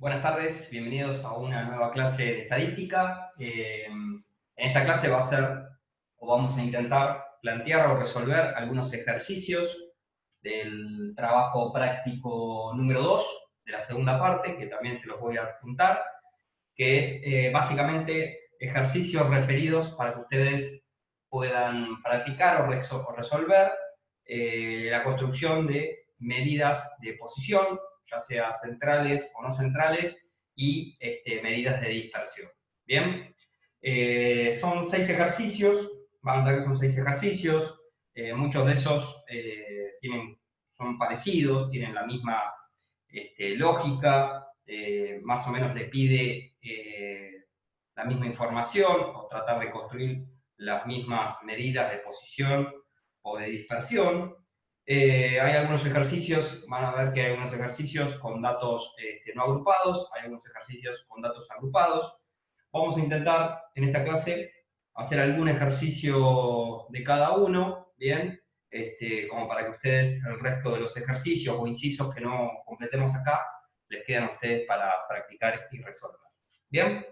Buenas tardes, bienvenidos a una nueva clase de estadística. En esta clase vamos a intentar plantear o resolver algunos ejercicios del trabajo práctico número 2 de la segunda parte, que también se los voy a adjuntar, que es básicamente ejercicios referidos para que ustedes puedan practicar o resolver la construcción de medidas de posición, ya sea centrales o no centrales, y medidas de dispersión. Bien, son 6 ejercicios, van a ver que son 6 ejercicios, muchos de esos son parecidos, tienen la misma lógica, más o menos le pide la misma información o tratar de construir las mismas medidas de posición o de dispersión. Hay algunos ejercicios, van a ver que hay algunos ejercicios con datos no agrupados, hay algunos ejercicios con datos agrupados. Vamos a intentar en esta clase hacer algún ejercicio de cada uno, ¿bien? Como para que ustedes el resto de los ejercicios o incisos que no completemos acá les quedan a ustedes para practicar y resolver. ¿Bien?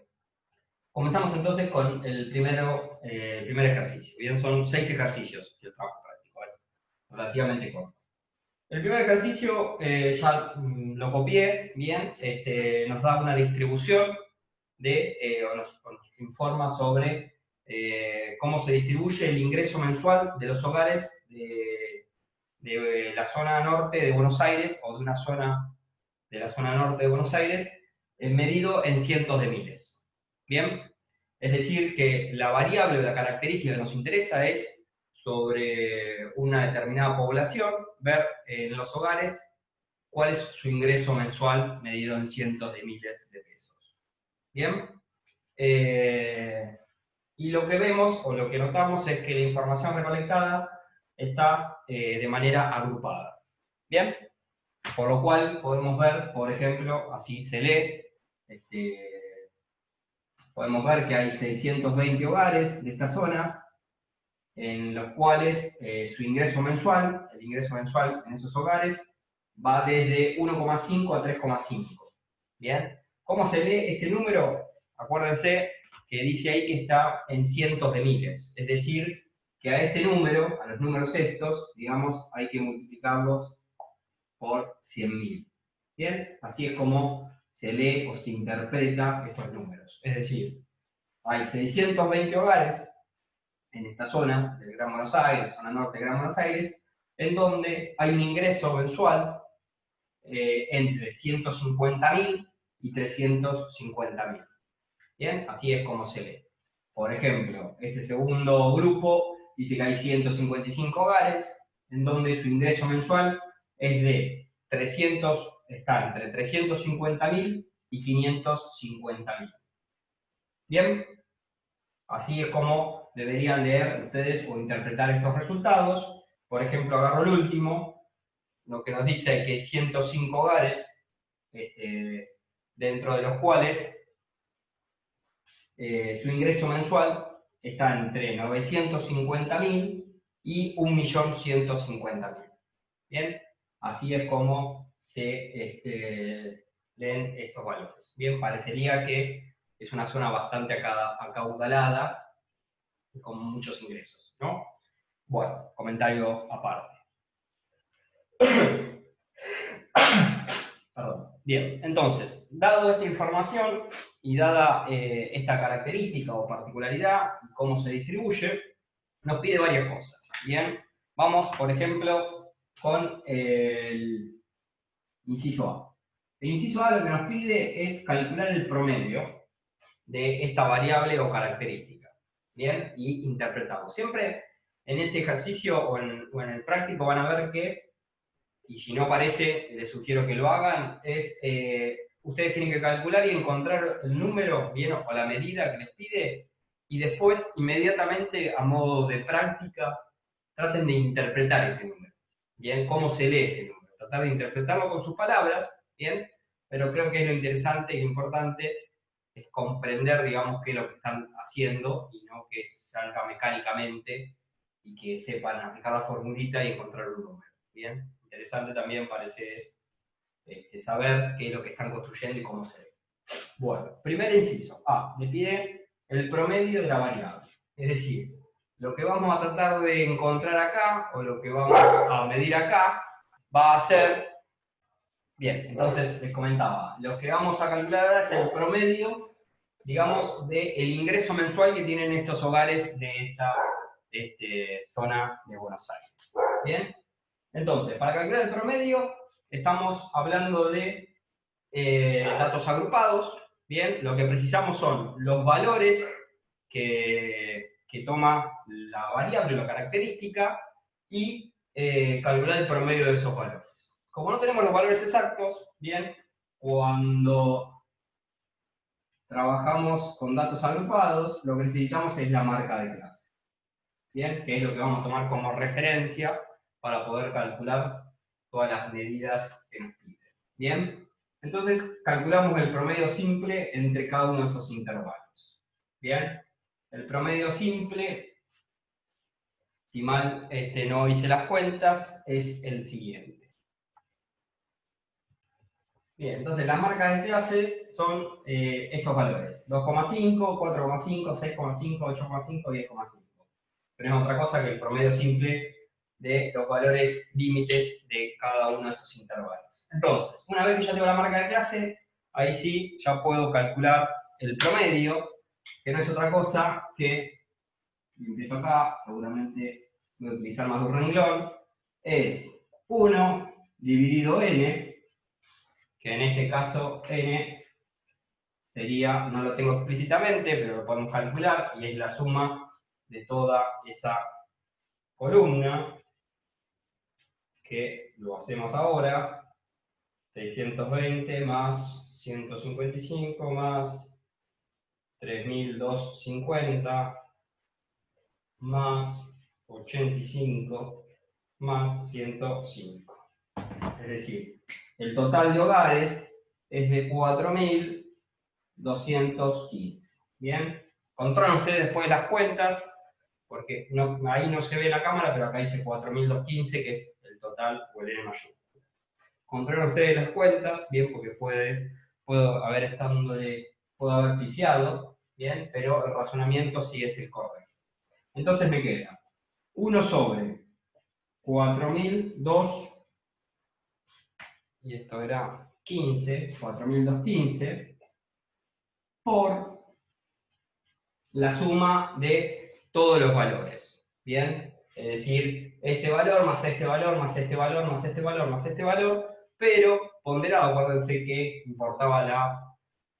Comenzamos entonces con el primer ejercicio. Bien, son 6 ejercicios que el trabajo práctico es relativamente corto. El primer ejercicio ya lo copié, bien, nos da una distribución o nos informa sobre cómo se distribuye el ingreso mensual de los hogares de la zona norte de Buenos Aires o de una zona de la zona norte de Buenos Aires medido en cientos de miles. Bien, es decir, que la variable o la característica que nos interesa es sobre una determinada población, ver en los hogares cuál es su ingreso mensual medido en cientos de miles de pesos. Bien, y lo que vemos o lo que notamos es que la información recolectada está de manera agrupada. Bien, por lo cual podemos ver, por ejemplo, así se lee, podemos ver que hay 620 hogares de esta zona, en los cuales su ingreso mensual, el ingreso mensual en esos hogares, va desde 1,5 a 3,5. ¿Bien? ¿Cómo se lee este número? Acuérdense que dice ahí que está en cientos de miles, es decir, que a este número, a los números estos, digamos, hay que multiplicarlos por 100.000. ¿Bien? Así es como se lee o se interpreta estos números. Es decir, hay 620 hogares en esta zona del Gran Buenos Aires, zona norte del Gran Buenos Aires, en donde hay un ingreso mensual entre 150.000 y 350.000. ¿Bien? Así es como se lee. Por ejemplo, este segundo grupo dice que hay 155 hogares, en donde su ingreso mensual es de 300, está entre 350.000 y 550.000. ¿Bien? Así es como deberían leer ustedes o interpretar estos resultados. Por ejemplo, agarro el último, lo que nos dice que hay 105 hogares, dentro de los cuales su ingreso mensual está entre 950.000 y 1.150.000. ¿Bien? Así es como se leen estos valores. Bien, parecería que es una zona bastante acaudalada, con muchos ingresos, ¿no? Bueno, comentario aparte. Perdón. Bien, entonces, dado esta información y dada esta característica o particularidad y cómo se distribuye, nos pide varias cosas. Bien, vamos, por ejemplo, con el inciso A. El inciso A lo que nos pide es calcular el promedio de esta variable o característica. Bien, y interpretarlo. Siempre en este ejercicio o en el práctico van a ver que, y si no parece, les sugiero que lo hagan, ustedes tienen que calcular y encontrar el número, bien, o la medida que les pide, y después, inmediatamente, a modo de práctica, traten de interpretar ese número. Bien, cómo se lee ese número. Tratar de interpretarlo con sus palabras, bien, pero creo que es lo interesante y lo importante es comprender, digamos, qué es lo que están haciendo y no que salga mecánicamente y que sepan aplicar la formulita y encontrar un número. Bien, interesante también parece saber qué es lo que están construyendo y cómo se ve. Bueno, primer inciso. A, me pide el promedio de la variable. Es decir, lo que vamos a tratar de encontrar acá, o lo que vamos a medir acá, va a ser... Bien, entonces les comentaba, lo que vamos a calcular ahora es el promedio, digamos, del ingreso mensual que tienen estos hogares de esta zona de Buenos Aires. Bien, entonces, para calcular el promedio, estamos hablando de datos agrupados. Bien, lo que precisamos son los valores que toma la variable, la característica, y calcular el promedio de esos valores. Como no tenemos los valores exactos, bien, cuando trabajamos con datos agrupados, lo que necesitamos es la marca de clase. Bien, que es lo que vamos a tomar como referencia para poder calcular todas las medidas que nos piden. Bien, entonces calculamos el promedio simple entre cada uno de estos intervalos. Bien, el promedio simple, si mal no hice las cuentas, es el siguiente. Bien, entonces las marcas de clase son estos valores: 2,5, 4,5, 6,5, 8,5 y 10,5. Pero es otra cosa que el promedio simple de los valores límites de cada uno de estos intervalos. Entonces, una vez que ya tengo la marca de clase, ahí sí ya puedo calcular el promedio, que no es otra cosa que, y empiezo acá, seguramente voy a utilizar más de un renglón, es 1 dividido n, que en este caso n sería, no lo tengo explícitamente, pero lo podemos calcular, y es la suma de toda esa columna, que lo hacemos ahora, 620 más 155 más 3250 más 85 más 105. Es decir, el total de hogares es de 4215. ¿Bien? Controlan ustedes después las cuentas, porque ahí no se ve la cámara, pero acá dice 4215, que es el total o el N mayúscula. Controlan ustedes las cuentas, bien, porque puedo haber pifiado, bien, pero el razonamiento sí es el correcto. Entonces me queda 1 sobre 4002, y esto era 15, 4215, por la suma de todos los valores. Bien, es decir, este valor más este valor más este valor más este valor más este valor, pero ponderado. Acuérdense que importaba la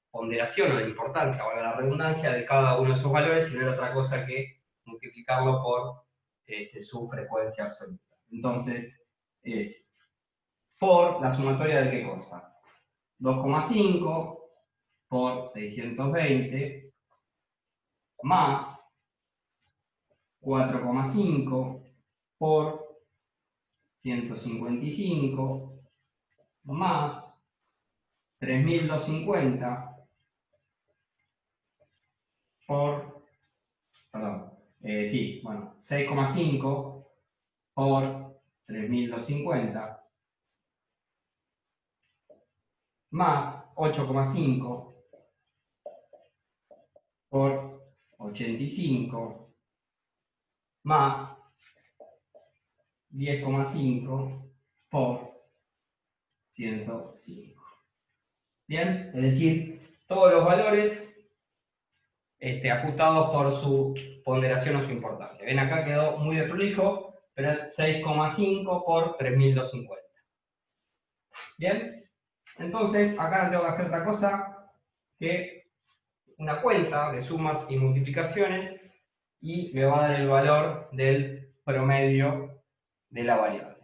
ponderación o la importancia, o la redundancia de cada uno de esos valores, y no era otra cosa que multiplicarlo por su frecuencia absoluta. Entonces, es por la sumatoria de qué cosa: 2,5 por 620 más 4,5 por 155 más 3250 por, perdón, 6,5 por 3250 más 8,5 por 85 más 10,5 por 105. Bien, es decir, todos los valores ajustados por su ponderación o su importancia. Ven, acá quedó muy de prolijo, pero es 6,5 por 3250. Bien, entonces acá tengo que hacer otra cosa que una cuenta de sumas y multiplicaciones, y me va a dar el valor del promedio de la variable.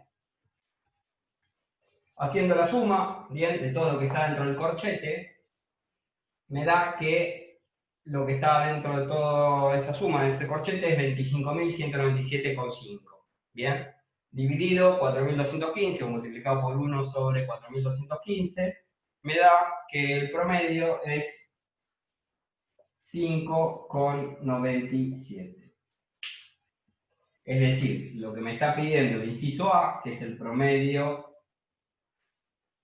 Haciendo la suma, bien, de todo lo que está dentro del corchete, me da que lo que está dentro de toda esa suma de ese corchete es 25.197,5. Bien, dividido 4.215 o multiplicado por 1 sobre 4.215, me da que el promedio es 5,97. Es decir, lo que me está pidiendo el inciso A, que es el promedio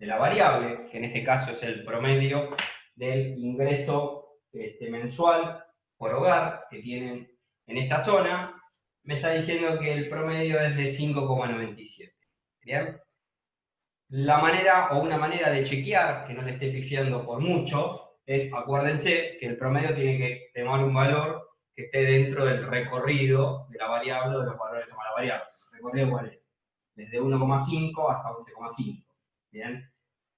de la variable, que en este caso es el promedio del ingreso mensual por hogar que tienen en esta zona, me está diciendo que el promedio es de 5,97. ¿Bien? La manera, o una manera de chequear, que no le esté pifiando por mucho, es, acuérdense, que el promedio tiene que tomar un valor que esté dentro del recorrido de la variable o de los valores que toma la variable. ¿El recorrido cuál es? Desde 1,5 hasta 11,5. ¿Bien?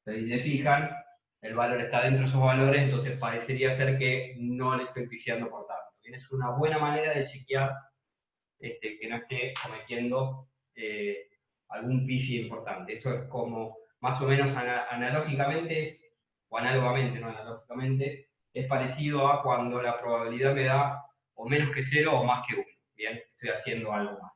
Entonces, si se fijan, el valor está dentro de esos valores, entonces parecería ser que no le estoy pifiando por tanto. Bien, es una buena manera de chequear que no esté cometiendo algún pifie importante. Eso es como, más o menos analógicamente, o análogamente, no analógicamente, es parecido a cuando la probabilidad me da o menos que 0 o más que 1. Bien, estoy haciendo algo mal.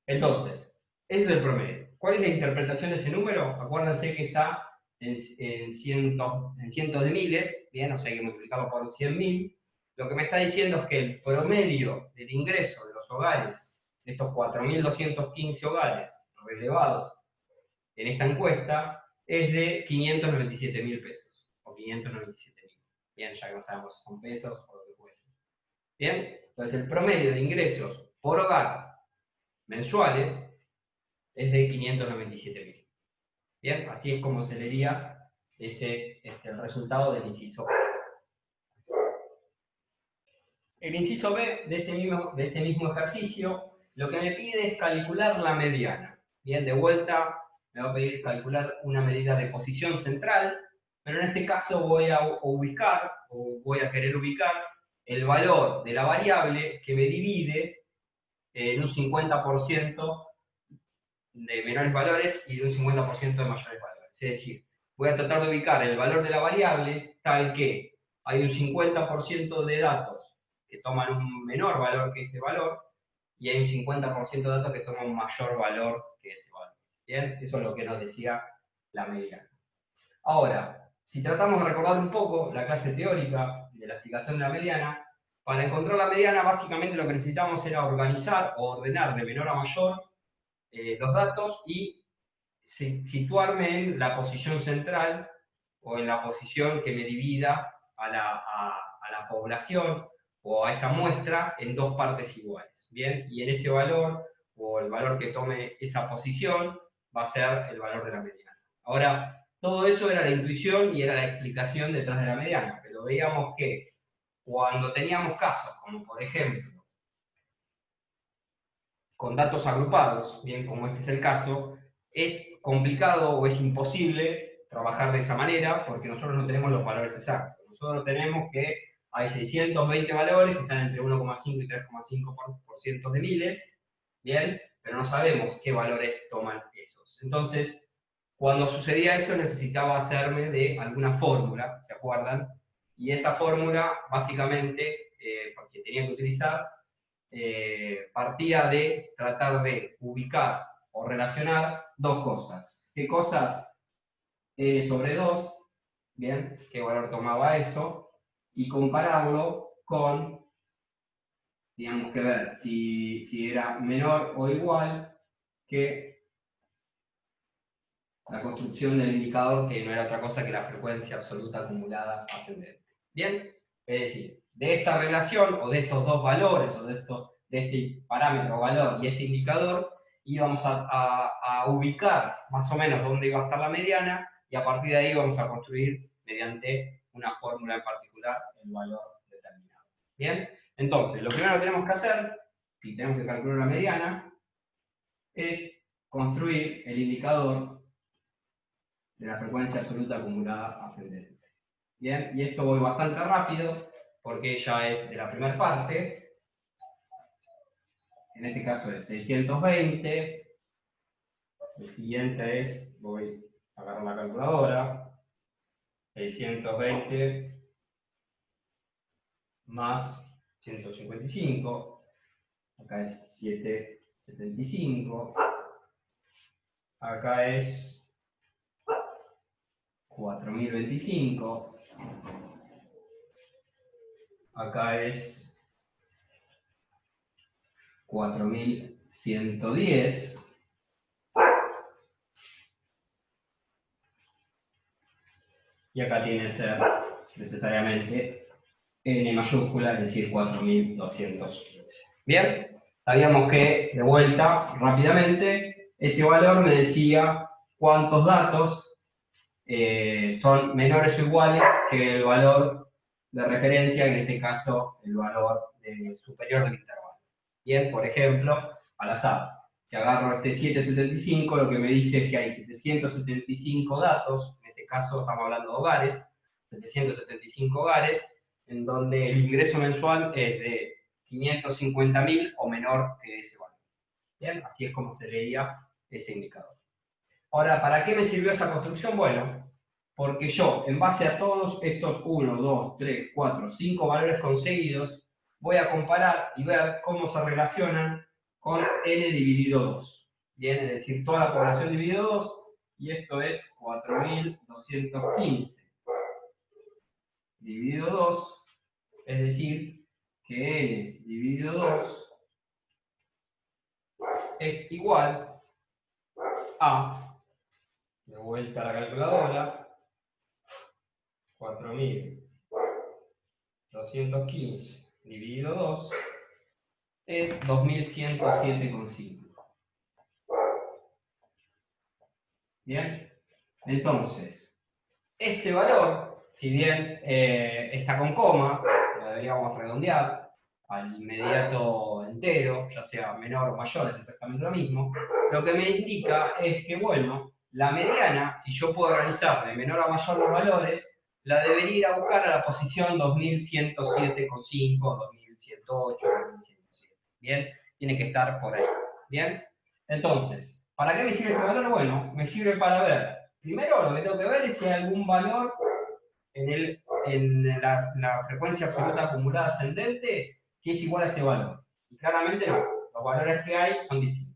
Entonces, ese es el promedio. ¿Cuál es la interpretación de ese número? Acuérdense que está en cientos de miles, bien, o sea, hay que multiplicarlo por 100.000. Lo que me está diciendo es que el promedio del ingreso de los hogares, de estos 4.215 hogares relevados en esta encuesta, es de 597.000 pesos, o 597.000. Bien, ya que no sabemos si son pesos o lo que fuese. Bien, entonces el promedio de ingresos por hogar mensuales es de 597.000. Bien, así es como se leería el resultado del inciso A. El inciso B de este mismo ejercicio lo que me pide es calcular la mediana. Bien, de vuelta me va a pedir calcular una medida de posición central, pero en este caso voy a querer ubicar el valor de la variable que me divide en un 50% de menores valores y de un 50% de mayores valores. Es decir, voy a tratar de ubicar el valor de la variable tal que hay un 50% de datos que toman un menor valor que ese valor y hay un 50% de datos que toman un mayor valor que ese valor. ¿Bien? Eso es lo que nos decía la mediana. Ahora, si tratamos de recordar un poco la clase teórica de la explicación de la mediana, para encontrar la mediana básicamente lo que necesitamos era organizar o ordenar de menor a mayor los datos y situarme en la posición central o en la posición que me divida a la población o a esa muestra en dos partes iguales. ¿Bien? Y en ese valor, o el valor que tome esa posición, va a ser el valor de la mediana. Ahora, todo eso era la intuición y era la explicación detrás de la mediana, pero veíamos que cuando teníamos casos, como por ejemplo, con datos agrupados, bien como este es el caso, es complicado o es imposible trabajar de esa manera porque nosotros no tenemos los valores exactos. Nosotros tenemos que hay 620 valores que están entre 1,5 y 3,5% de miles, bien, pero no sabemos qué valores toman esos. Entonces, cuando sucedía eso necesitaba hacerme de alguna fórmula, ¿se acuerdan? Y esa fórmula básicamente, porque tenía que utilizar, partía de tratar de ubicar o relacionar dos cosas. ¿Qué cosas? Sobre 2, bien, qué valor tomaba eso, y compararlo con, teníamos que ver si era menor o igual que la construcción del indicador, que no era otra cosa que la frecuencia absoluta acumulada ascendente. Bien, es decir, de esta relación o de estos dos valores o de este parámetro valor y este indicador íbamos a ubicar más o menos dónde iba a estar la mediana y a partir de ahí vamos a construir mediante una fórmula en particular el valor determinado. Bien, entonces lo primero que tenemos que hacer, si tenemos que calcular la mediana, es construir el indicador de la frecuencia absoluta acumulada ascendente. Bien, y esto voy bastante rápido porque ya es de la primera parte. En este caso es 620. El siguiente es, voy a agarrar la calculadora, 620 más 155. Acá es 775. Acá es 4025. Acá es 4110. y acá tiene que ser necesariamente n mayúscula, es decir, 4215. Bien, sabíamos que, de vuelta, rápidamente, este valor me decía cuántos datos son menores o iguales que el valor de referencia, en este caso, el valor superior del intervalo. Bien, por ejemplo, al azar, si agarro este 775, lo que me dice es que hay 775 datos, en este caso estamos hablando de hogares, 775 hogares, en donde el ingreso mensual es de 550.000 o menor que ese valor. Bien, así es como se leía ese indicador. Ahora, ¿para qué me sirvió esa construcción? Bueno, porque yo, en base a todos estos 1, 2, 3, 4, 5 valores conseguidos, voy a comparar y ver cómo se relacionan con n dividido 2. Bien, es decir, toda la población dividido 2, y esto es 4215 dividido 2, es decir, que n dividido 2 es igual a, de vuelta a la calculadora, 4215 dividido 2 es 2107,5. Bien, entonces, este valor, si bien está con coma, lo deberíamos redondear al inmediato entero, ya sea menor o mayor, es exactamente lo mismo, lo que me indica es que, bueno, la mediana, si yo puedo organizar de menor a mayor los valores, la debería ir a buscar a la posición 2107,5, 2108, 2107. Bien, tiene que estar por ahí. Bien, entonces, ¿para qué me sirve este valor? Bueno, me sirve para ver, primero lo que tengo que ver es si hay algún valor en la frecuencia absoluta acumulada ascendente, si es igual a este valor. Y claramente no, los valores que hay son distintos.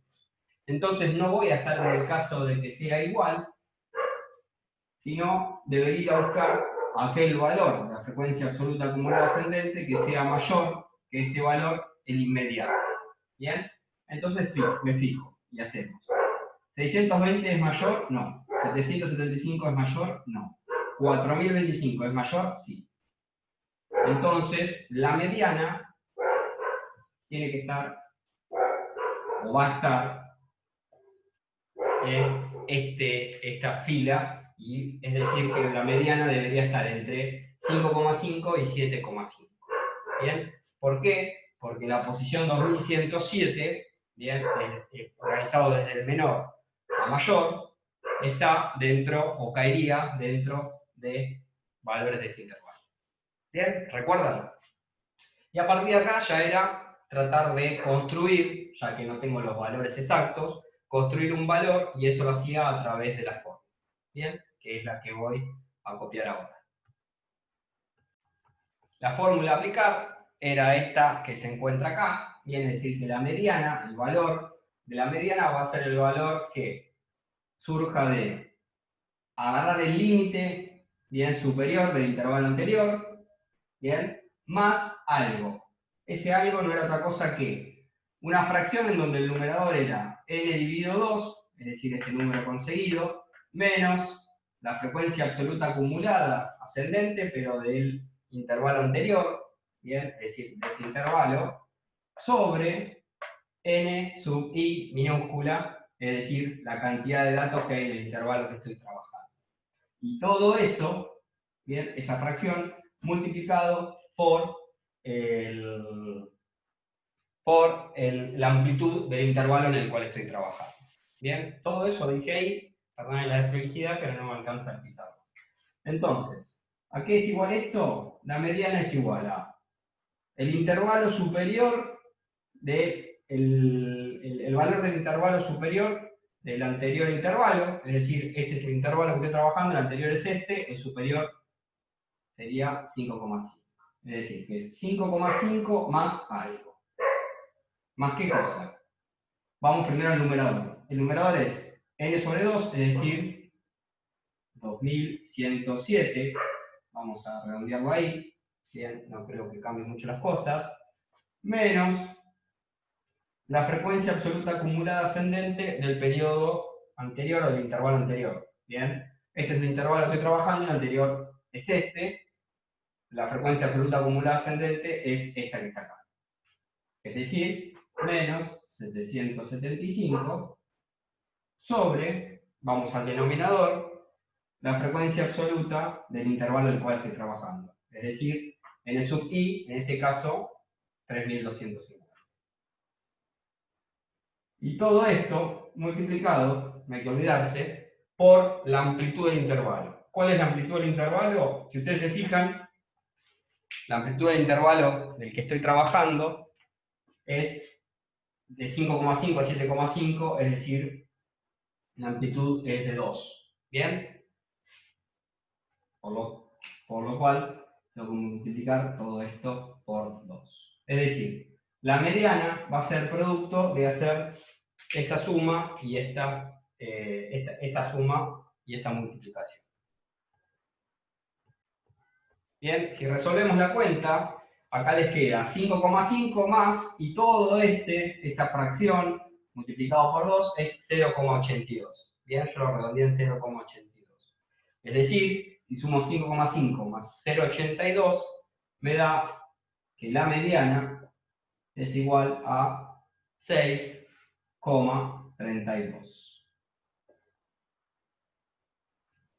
Entonces no voy a estar en el caso de que sea igual, sino debería ir a buscar aquel valor de la frecuencia absoluta acumulada ascendente que sea mayor que este valor, el inmediato. ¿Bien? Entonces me fijo y hacemos. ¿620 es mayor? No. ¿775 es mayor? No. ¿4025 es mayor? Sí. Entonces, la mediana tiene que estar, o va a estar, en esta fila, y es decir, que la mediana debería estar entre 5,5 y 7,5. ¿Bien? ¿Por qué? Porque la posición 2107, bien, organizado desde el menor a mayor, está dentro, o caería dentro de valores de este intervalo. ¿Bien? ¿Recuerdan? Y a partir de acá ya era tratar de construir, ya que no tengo los valores exactos, construir un valor, y eso lo hacía a través de la fórmula. ¿Bien? Que es la que voy a copiar ahora. La fórmula a aplicar era esta que se encuentra acá, viene a decir que la mediana, el valor de la mediana va a ser el valor que surja de agarrar el límite, bien, superior del intervalo anterior, bien, más algo. Ese algo no era otra cosa que una fracción en donde el numerador era n dividido 2, es decir, este número conseguido, menos la frecuencia absoluta acumulada ascendente, pero del intervalo anterior, bien, es decir, de este intervalo, sobre n sub i minúscula, es decir, la cantidad de datos que hay en el intervalo que estoy trabajando. Y todo eso, bien, esa fracción, multiplicado por la amplitud del intervalo en el cual estoy trabajando. Bien, todo eso dice ahí, perdonen la desprolijidad, pero no me alcanza a pisarlo. Entonces, ¿a qué es igual esto? La mediana es igual a el intervalo superior de el valor del intervalo superior del anterior intervalo, es decir, este es el intervalo que estoy trabajando, el anterior es este, el superior sería 5,5. Es decir, que es 5,5 más algo. ¿Más qué cosa? Vamos primero al numerador. El numerador es n sobre 2, es decir, 2107. Vamos a redondearlo ahí. Bien, no creo que cambien mucho las cosas. Menos la frecuencia absoluta acumulada ascendente del periodo anterior o del intervalo anterior. Bien, este es el intervalo que estoy trabajando, el anterior es este, la frecuencia absoluta acumulada ascendente es esta que está acá. Es decir, menos 775 sobre, vamos al denominador, la frecuencia absoluta del intervalo del cual estoy trabajando. Es decir, n sub i, en este caso, 3250. Y todo esto multiplicado, no hay que olvidarse, por la amplitud del intervalo. ¿Cuál es la amplitud del intervalo? Si ustedes se fijan, la amplitud del intervalo del que estoy trabajando es de 5,5 a 7,5, es decir, la amplitud es de 2. ¿Bien? Por lo cual, tengo que multiplicar todo esto por 2. Es decir, la mediana va a ser producto de hacer esa suma y esta suma y esa multiplicación. Bien, si resolvemos la cuenta, acá les queda 5,5 más, y todo esta fracción multiplicado por 2 es 0,82. Bien, yo lo redondeé en 0,82. Es decir, si sumo 5,5 más 0,82, me da que la mediana es igual a 6,32.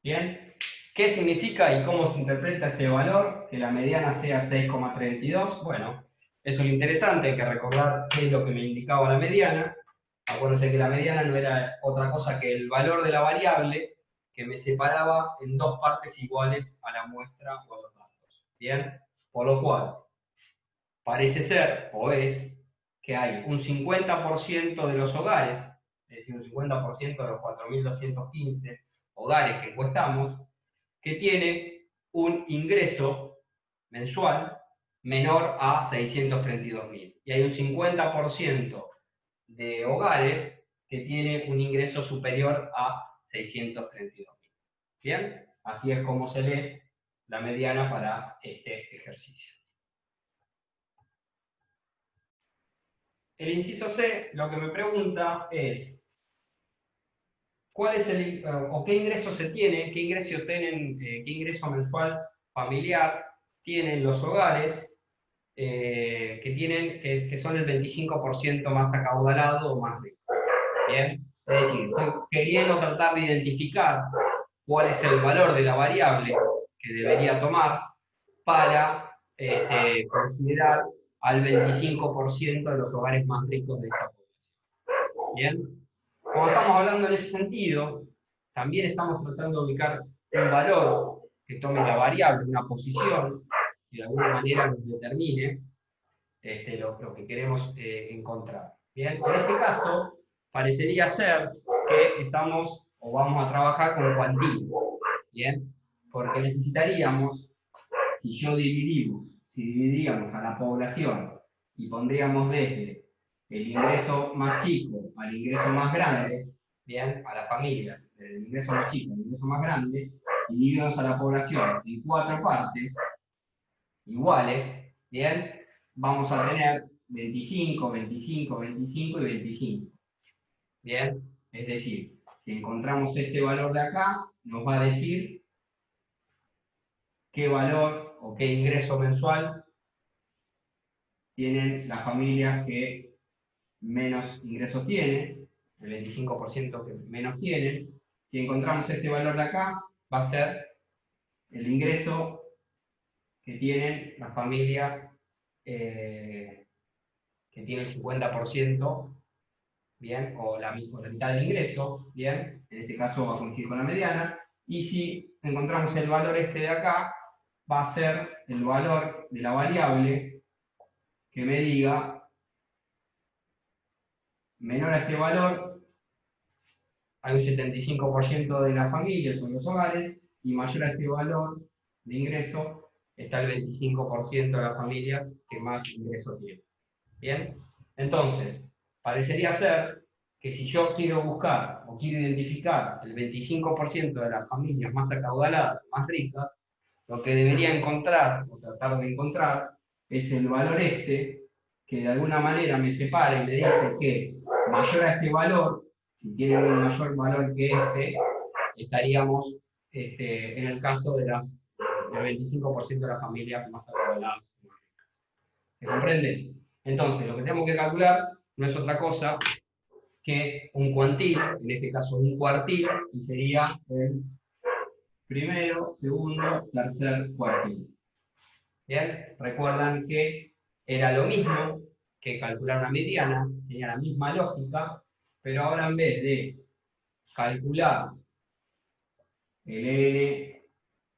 Bien. ¿Qué significa y cómo se interpreta este valor? Que la mediana sea 6,32. Bueno, eso es lo interesante, hay que recordar qué es lo que me indicaba la mediana. Acuérdense que la mediana no era otra cosa que el valor de la variable que me separaba en dos partes iguales a la muestra o a los datos. Bien, por lo cual, parece ser, o es, que hay un 50% de los hogares, es decir, un 50% de los 4.215 hogares que encuestamos, que tiene un ingreso mensual menor a 632.000. Y hay un 50% de hogares que tiene un ingreso superior a 632.000. ¿Bien? Así es como se lee la mediana para este ejercicio. El inciso C lo que me pregunta es ¿cuál es o qué ingreso se tiene, qué ingreso mensual familiar tienen los hogares que son el 25% más acaudalado o más rico? ¿Bien? Es decir, estoy queriendo tratar de identificar cuál es el valor de la variable que debería tomar para considerar al 25% de los hogares más ricos de esta población. ¿Bien? Como estamos hablando en ese sentido, también estamos tratando de ubicar un valor que tome la variable, una posición, que de alguna manera nos determine lo que queremos encontrar. Bien, en este caso, parecería ser que estamos o vamos a trabajar con cuantiles. Bien, porque necesitaríamos, si dividiríamos a la población y pondríamos desde el ingreso más chico al ingreso más grande, bien, a las familias, del ingreso más chico al ingreso más grande, y dividimos a la población en 4 partes iguales, bien, vamos a tener 25, 25, 25 y 25. Bien, es decir, si encontramos este valor de acá, nos va a decir qué valor o qué ingreso mensual tienen las familias que menos ingresos tienen, el 25% que menos tienen. Si encontramos este valor de acá, va a ser el ingreso que tienen las familias que tienen el 50%, bien, o la mitad del ingreso, bien, en este caso va a coincidir con la mediana. Y si encontramos el valor este de acá, va a ser el valor de la variable que me diga menor a este valor, hay un 75% de las familias o de los hogares, y mayor a este valor de ingreso, está el 25% de las familias que más ingreso tienen. ¿Bien? Entonces, parecería ser que si yo quiero buscar o quiero identificar el 25% de las familias más acaudaladas, más ricas, lo que debería encontrar, o tratar de encontrar, es el valor que de alguna manera me separa y me dice que mayor a este valor, si tiene un mayor valor que ese, estaríamos en el caso de las del 25% de las familias más acaudaladas. ¿Se comprende? Entonces, lo que tenemos que calcular no es otra cosa que un cuantil, en este caso un cuartil, y sería el primero, segundo, tercer cuartil. ¿Bien? Recuerdan que era lo mismo que calcular una mediana, tenía la misma lógica, pero ahora en vez de calcular el n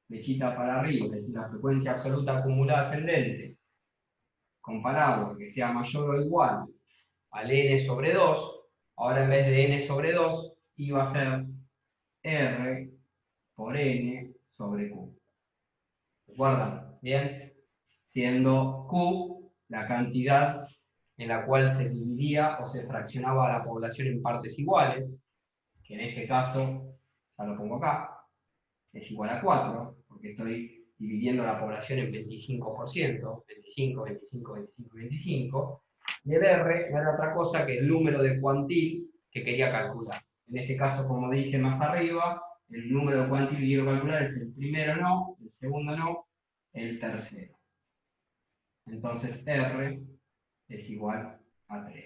flechita para arriba, es decir, la frecuencia absoluta acumulada ascendente, comparado que sea mayor o igual al n sobre 2, ahora en vez de n sobre 2, iba a ser r por n sobre q. ¿Recuerdan? ¿Bien? Siendo q la cantidad en la cual se dividía o se fraccionaba la población en partes iguales, que en este caso, ya lo pongo acá, es igual a 4, porque estoy dividiendo la población en 25%, 25, 25, 25, 25, y el R no era otra cosa que el número de cuantil que quería calcular. En este caso, como dije más arriba, el número de cuantil que quiero calcular es el primero no, el segundo no, el tercero. Entonces R es igual a 3.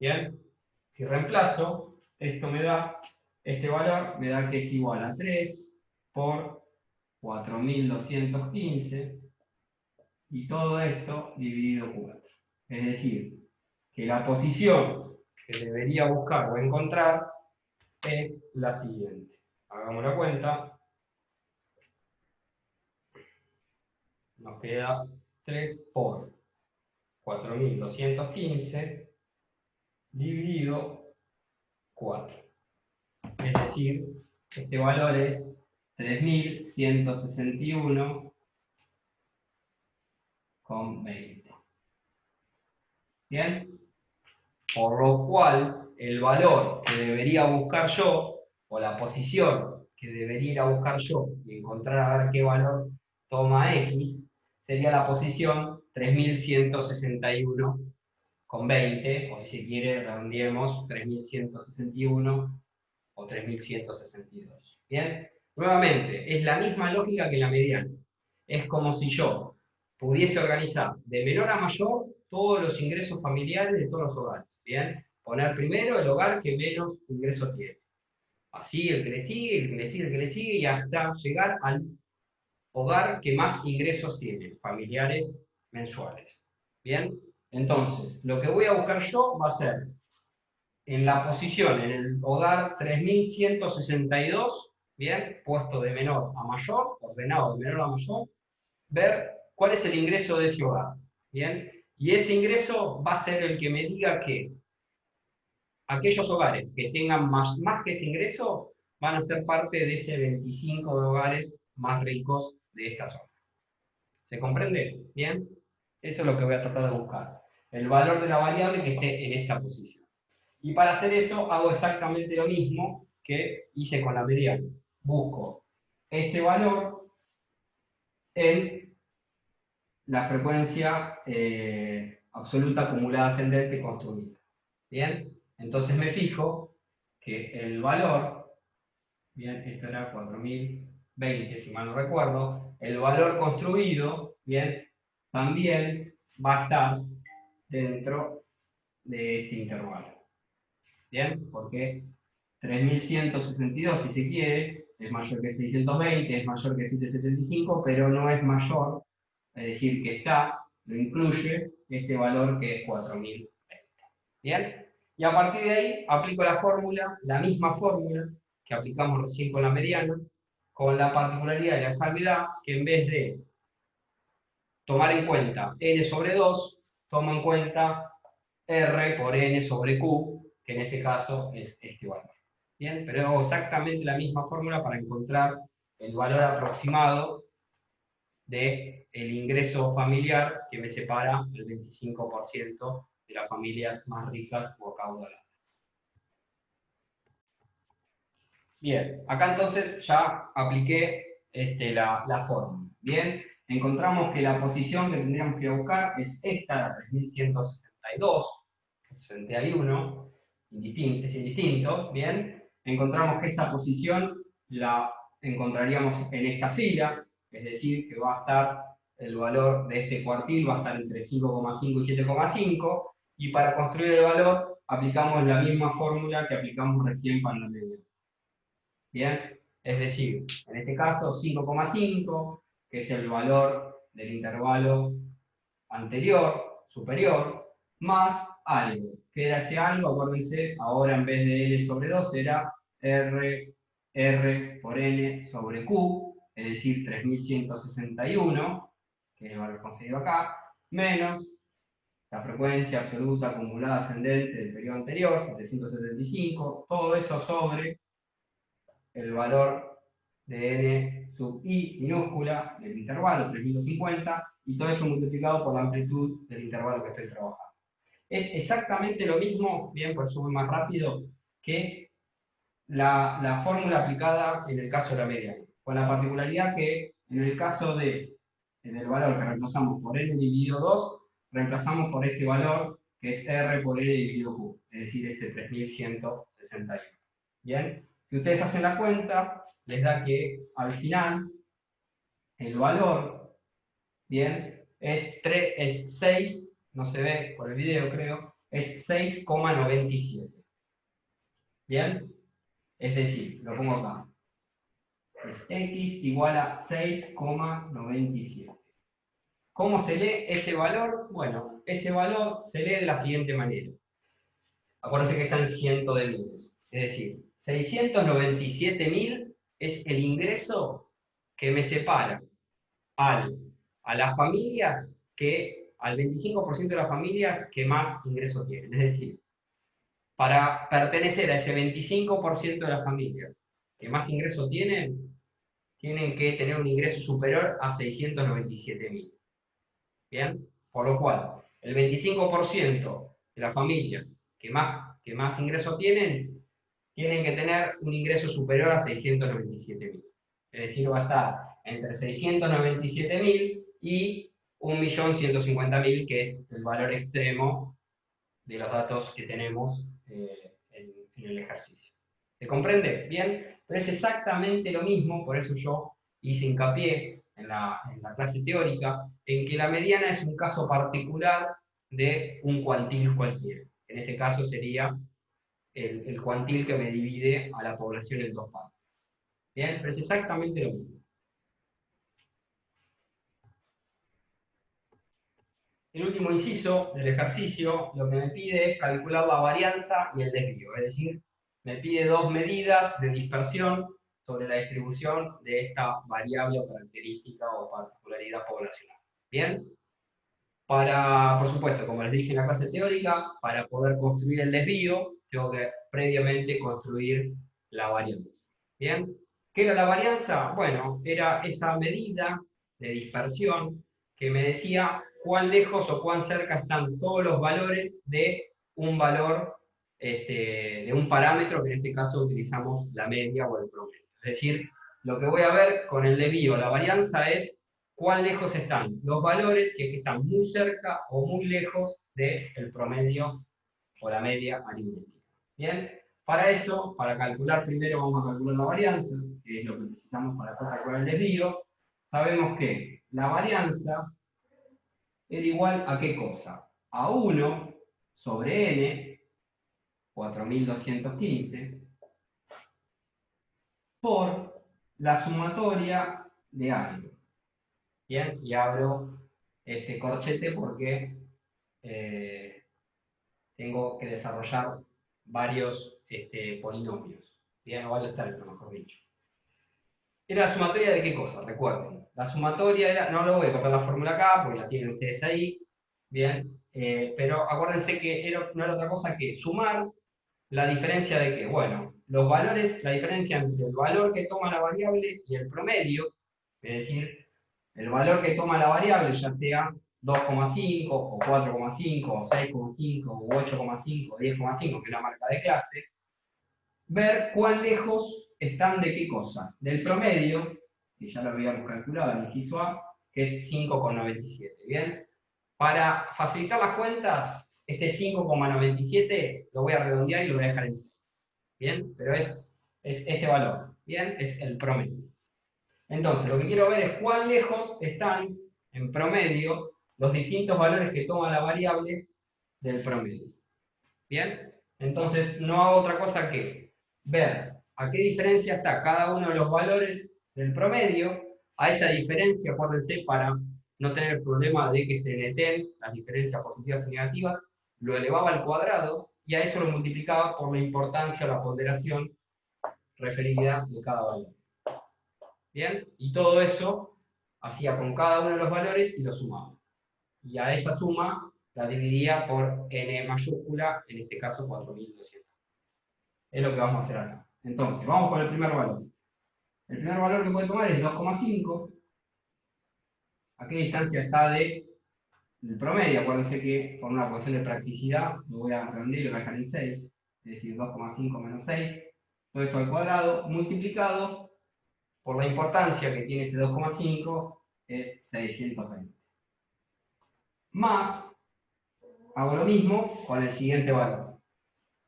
Bien, si reemplazo, esto me da, este valor me da que es igual a 3 por 4215 y todo esto dividido 4. Es decir, que la posición que debería buscar o encontrar es la siguiente. Hagamos la cuenta. Nos queda 3 por 4215 dividido 4. Es decir, este valor es 3161,20. ¿Bien? Por lo cual, el valor que debería buscar yo, o la posición que debería ir a buscar yo y encontrar a ver qué valor toma X, sería la posición 3161,20, o si se quiere, redondeemos 3161 o 3162. ¿Bien? Nuevamente, es la misma lógica que la mediana. Es como si yo pudiese organizar de menor a mayor todos los ingresos familiares de todos los hogares. ¿Bien? Poner primero el hogar que menos ingresos tiene. Así el que le sigue, el que le sigue, el que le sigue, y hasta llegar al hogar que más ingresos tiene, familiares mensuales. ¿Bien? Entonces, lo que voy a buscar yo va a ser en la posición, en el hogar 3162, ¿bien? Puesto de menor a mayor, ordenado de menor a mayor, ver cuál es el ingreso de ese hogar, ¿bien? Y ese ingreso va a ser el que me diga que aquellos hogares que tengan más que ese ingreso van a ser parte de ese 25 de hogares más ricos de esta zona. ¿Se comprende? ¿Bien? Eso es lo que voy a tratar de buscar. El valor de la variable que esté en esta posición. Y para hacer eso hago exactamente lo mismo que hice con la mediana. Busco este valor en la frecuencia absoluta acumulada ascendente construida. ¿Bien? Entonces me fijo que el valor, bien, esto era 4020, si mal no recuerdo, el valor construido, bien, también va a estar dentro de este intervalo. ¿Bien? Porque 3162, si se quiere, es mayor que 620, es mayor que 775, pero no es mayor, es decir, que está, lo incluye este valor que es 4020. ¿Bien? Y a partir de ahí aplico la fórmula, la misma fórmula que aplicamos recién con la mediana, con la particularidad y la salvedad que en vez de tomar en cuenta n sobre 2, tomo en cuenta r por n sobre q, que en este caso es este valor. Bien, pero hago exactamente la misma fórmula para encontrar el valor aproximado del ingreso familiar que me separa el 25% de las familias más ricas o acaudaladas. Bien, acá entonces ya apliqué la fórmula. Bien, encontramos que la posición que tendríamos que buscar es esta, la 3162, 61, es indistinto, bien. Encontramos que esta posición la encontraríamos en esta fila, es decir, que va a estar el valor de este cuartil, va a estar entre 5,5 y 7,5, y para construir el valor aplicamos la misma fórmula que aplicamos recién para la media. Bien, es decir, en este caso 5,5, que es el valor del intervalo anterior, superior, más algo. ¿Qué era ese algo? Acuérdense, ahora en vez de L sobre 2 era R por N sobre Q, es decir, 3161, que es el valor conseguido acá, menos la frecuencia absoluta acumulada ascendente del periodo anterior, 775, todo eso sobre el valor de N sub I minúscula del intervalo, 3250, y todo eso multiplicado por la amplitud del intervalo que estoy trabajando. Es exactamente lo mismo, bien, por eso voy más rápido, que la fórmula aplicada en el caso de la mediana, con la particularidad que en el caso del valor que reemplazamos por N dividido 2, reemplazamos por este valor que es R por N dividido Q, es decir, este 3161. Bien, si ustedes hacen la cuenta, les da que al final el valor, bien, es 6, no se ve por el video creo, es 6,97. Bien, es decir, lo pongo acá, es x igual a 6,97. ¿Cómo se lee ese valor? Bueno, ese valor se lee de la siguiente manera. Acuérdense que está en cientos de miles. Es decir, 697.000 es el ingreso que me separa a las familias al 25% de las familias que más ingresos tienen. Es decir, para pertenecer a ese 25% de las familias que más ingresos tienen que tener un ingreso superior a 697.000. ¿Bien? Por lo cual, el 25% de las familias que más ingresos tienen que tener un ingreso superior a 697.000. Es decir, va a estar entre 697.000 y 1.150.000, que es el valor extremo de los datos que tenemos en el ejercicio. ¿Se comprende? Bien, pero es exactamente lo mismo, por eso yo hice hincapié en la clase teórica, en que la mediana es un caso particular de un cuantil cualquiera. En este caso sería el cuantil que me divide a la población en dos partes. Bien, pero es exactamente lo mismo. El último inciso del ejercicio lo que me pide es calcular la varianza y el desvío, es decir, me pide dos medidas de dispersión sobre la distribución de esta variable o característica o particularidad poblacional. ¿Bien? Por supuesto, como les dije en la clase teórica, para poder construir el desvío, tengo que previamente construir la varianza. ¿Bien? ¿Qué era la varianza? Bueno, era esa medida de dispersión que me decía cuán lejos o cuán cerca están todos los valores de un valor, de un parámetro, que en este caso utilizamos la media o el promedio. Es decir, lo que voy a ver con el desvío, la varianza, es cuán lejos están los valores, si es que están muy cerca o muy lejos del promedio o la media aritmética. ¿Bien? Para eso, para calcular primero vamos a calcular la varianza, que es lo que necesitamos para calcular el desvío. Sabemos que la varianza era igual a ¿qué cosa? A 1 sobre n, 4215, por la sumatoria de algo. Bien, y abro este corchete porque tengo que desarrollar varios polinomios, bien, o varios términos, mejor dicho. ¿Era la sumatoria de qué cosa? Recuerden, la sumatoria era, no lo voy a copiar la fórmula acá, porque la tienen ustedes ahí, bien, pero acuérdense que no era otra cosa que sumar la diferencia de qué. Bueno, los valores, la diferencia entre el valor que toma la variable y el promedio, es decir, el valor que toma la variable, ya sea 2,5 o 4,5 o 6,5 o 8,5 o 10,5, que es la marca de clase, ver cuán lejos están de qué cosa. Del promedio, que ya lo habíamos calculado en el inciso A, que es 5,97. Bien, para facilitar las cuentas, este 5,97 lo voy a redondear y lo voy a dejar en 6. Bien, pero es este valor. Bien, es el promedio. Entonces, lo que quiero ver es cuán lejos están, en promedio, los distintos valores que toma la variable del promedio. ¿Bien? Entonces, no hago otra cosa que ver a qué diferencia está cada uno de los valores del promedio. A esa diferencia, acuérdense, para no tener el problema de que se neten las diferencias positivas y negativas, lo elevaba al cuadrado y a eso lo multiplicaba por la importancia o la ponderación referida de cada valor. ¿Bien? Y todo eso hacía con cada uno de los valores y lo sumaba. Y a esa suma la dividía por n mayúscula, en este caso 4200. Es lo que vamos a hacer acá. Entonces, vamos con el primer valor. El primer valor que puede tomar es 2,5. ¿A qué distancia está del promedio? Acuérdense que por una cuestión de practicidad lo voy a redondear y lo voy a dejar en 6. Es decir, 2,5 menos 6. Todo esto al cuadrado multiplicado por la importancia que tiene este 2,5 es 620. Más, hago lo mismo con el siguiente valor.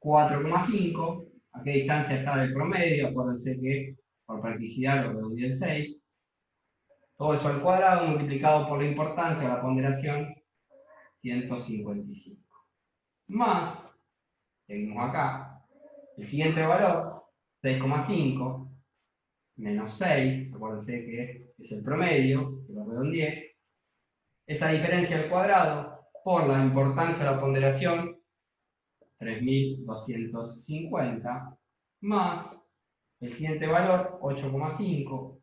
4,5. ¿A qué distancia está del promedio? Acuérdense que por practicidad lo redondeé en 6. Todo eso al cuadrado multiplicado por la importancia, la ponderación, 155. Más, seguimos acá, el siguiente valor, 6,5 menos 6, acuérdense que es el promedio, que lo redondeé. Esa diferencia al cuadrado por la importancia de la ponderación, 3250, más el siguiente valor, 8,5.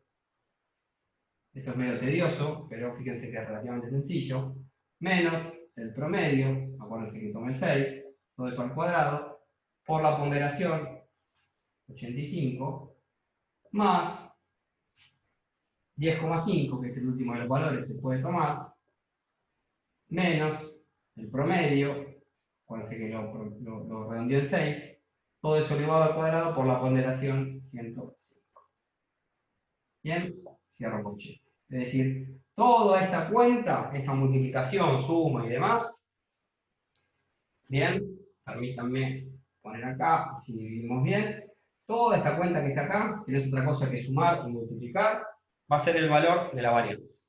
Esto es medio tedioso, pero fíjense que es relativamente sencillo. Menos el promedio, acuérdense que toma el 6, todo eso al cuadrado, por la ponderación, 85, más 10,5, que es el último de los valores que se puede tomar, menos el promedio, acuérdense que lo redondeó en 6, todo eso elevado al cuadrado por la ponderación 105. Bien, cierro corchete. Es decir, toda esta cuenta, esta multiplicación, suma y demás, bien, permítanme poner acá, si dividimos bien, toda esta cuenta que está acá, que no es otra cosa que sumar y multiplicar, va a ser el valor de la varianza.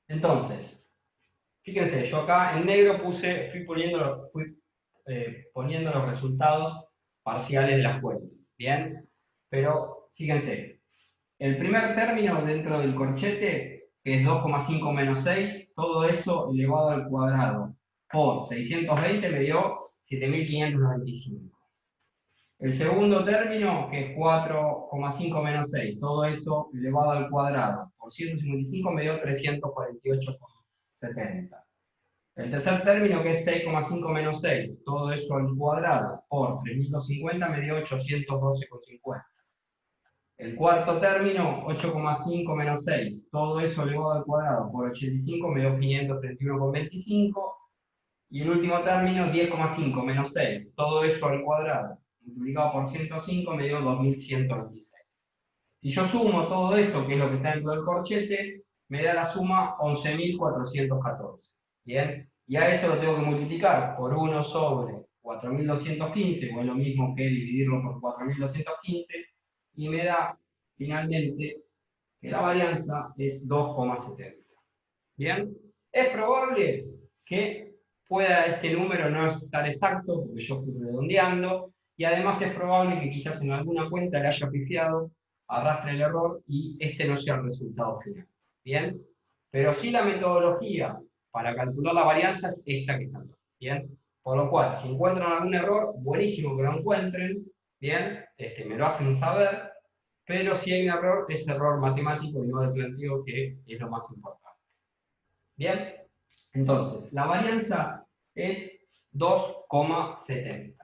Entonces, fíjense, yo acá en negro fui poniendo los resultados parciales de las cuentas, ¿bien? Pero, fíjense, el primer término dentro del corchete, que es 2,5 menos 6, todo eso elevado al cuadrado por 620 me dio 7595. El segundo término, que es 4,5 menos 6, todo eso elevado al cuadrado por 155 me dio 348,70. El tercer término, que es 6,5 menos 6, todo eso al cuadrado por 3250 me dio 812,50. El cuarto término, 8,5 menos 6, todo eso elevado al cuadrado por 85 me dio 531,25. Y el último término, 10,5 menos 6, todo eso al cuadrado multiplicado por 105 me dio 2126. Si yo sumo todo eso, que es lo que está dentro del corchete, me da la suma 11.414. ¿Bien? Y a eso lo tengo que multiplicar por 1 sobre 4.215, o es lo mismo que dividirlo por 4.215, y me da finalmente que la varianza es 2,70. ¿Bien? Es probable que pueda este número no estar exacto, porque yo fui redondeando, y además es probable que quizás en alguna cuenta le haya pifiado, arrastre el error y este no sea el resultado final. ¿Bien? Pero sí la metodología para calcular la varianza es esta que está acá. ¿Bien? Por lo cual, si encuentran algún error, buenísimo que lo encuentren, ¿bien? Me lo hacen saber, pero si hay un error, es error matemático y no de planteo, que es lo más importante. ¿Bien? Entonces, la varianza es 2,70.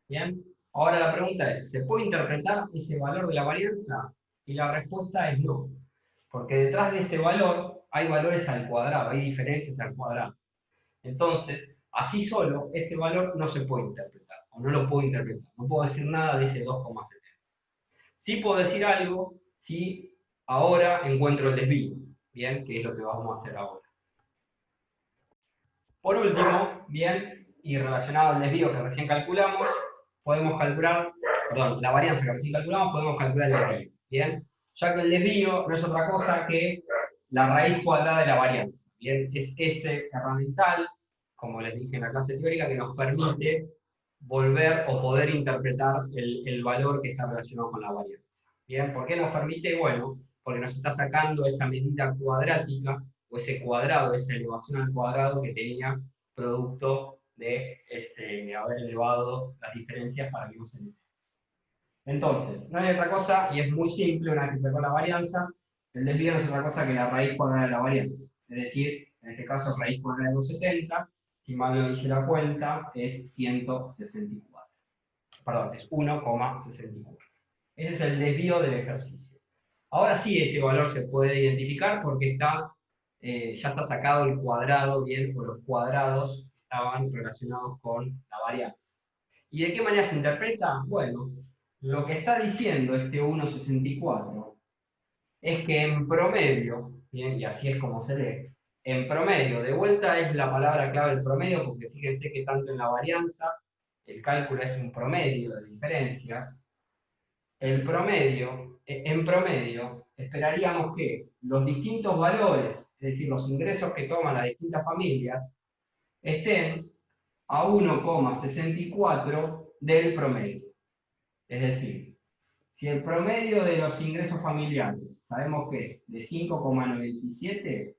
¿Bien? Ahora la pregunta es, ¿se puede interpretar ese valor de la varianza? Y la respuesta es no. Porque detrás de este valor hay valores al cuadrado, hay diferencias al cuadrado. Entonces, así solo, este valor no se puede interpretar, o no lo puedo interpretar. No puedo decir nada de ese 2,70. Sí puedo decir algo si ahora encuentro el desvío. ¿Bien? Que es lo que vamos a hacer ahora. Por último, bien, y relacionado al desvío que recién calculamos, podemos calcular perdón, la varianza que recién calculamos, podemos calcular el desvío, ¿bien? Ya que el desvío no es otra cosa que la raíz cuadrada de la varianza, ¿bien? Es ese herramental, como les dije en la clase teórica, que nos permite volver o poder interpretar el valor que está relacionado con la varianza. ¿Bien? ¿Por qué nos permite? Bueno, porque nos está sacando esa medida cuadrática, o ese cuadrado, esa elevación al cuadrado que tenía producto de haber elevado las diferencias para que no se note. Entonces, no hay otra cosa, y es muy simple una vez que se sacó la varianza, el desvío no es otra cosa que la raíz cuadrada de la varianza. Es decir, en este caso, raíz cuadrada de 270, si mal no hice la cuenta, es 164. Perdón, es 1,64. Ese es el desvío del ejercicio. Ahora sí, ese valor se puede identificar porque ya está sacado el cuadrado, bien, o los cuadrados estaban relacionados con la varianza. ¿Y de qué manera se interpreta? Bueno, lo que está diciendo este 1,64 es que en promedio, bien, y así es como se lee, en promedio, de vuelta es la palabra clave el promedio, porque fíjense que tanto en la varianza, el cálculo es un promedio de diferencias, en promedio, esperaríamos que los distintos valores, es decir, los ingresos que toman las distintas familias, estén a 1,64 del promedio. Es decir, si el promedio de los ingresos familiares sabemos que es de 5,97,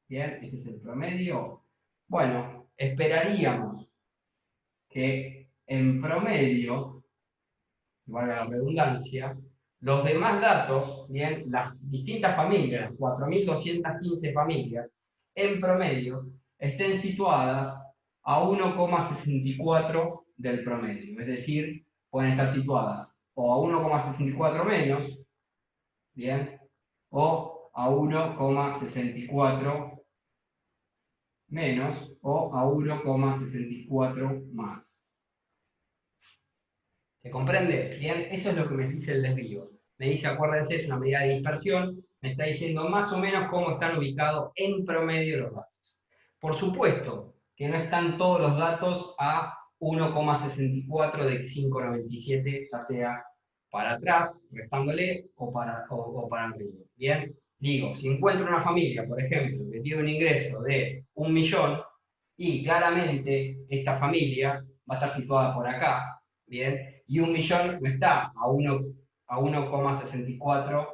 bien, este es el promedio, bueno, esperaríamos que en promedio, igual a la redundancia, los demás datos, bien, las distintas familias, las 4.215 familias, en promedio, estén situadas a 1,64 del promedio. Es decir, pueden estar situadas o a 1,64 menos, bien, o a 1,64 menos, o a 1,64 más. ¿Se comprende? Bien, eso es lo que me dice el desvío. Me dice, acuérdense, es una medida de dispersión, me está diciendo más o menos cómo están ubicados en promedio los datos. Por supuesto que no están todos los datos a 1,64 de 5,97, ya sea para atrás, restándole, o para arriba. Bien, digo, si encuentro una familia, por ejemplo, que tiene un ingreso de 1 millón, y claramente esta familia va a estar situada por acá, bien, y 1 millón no está a 1,64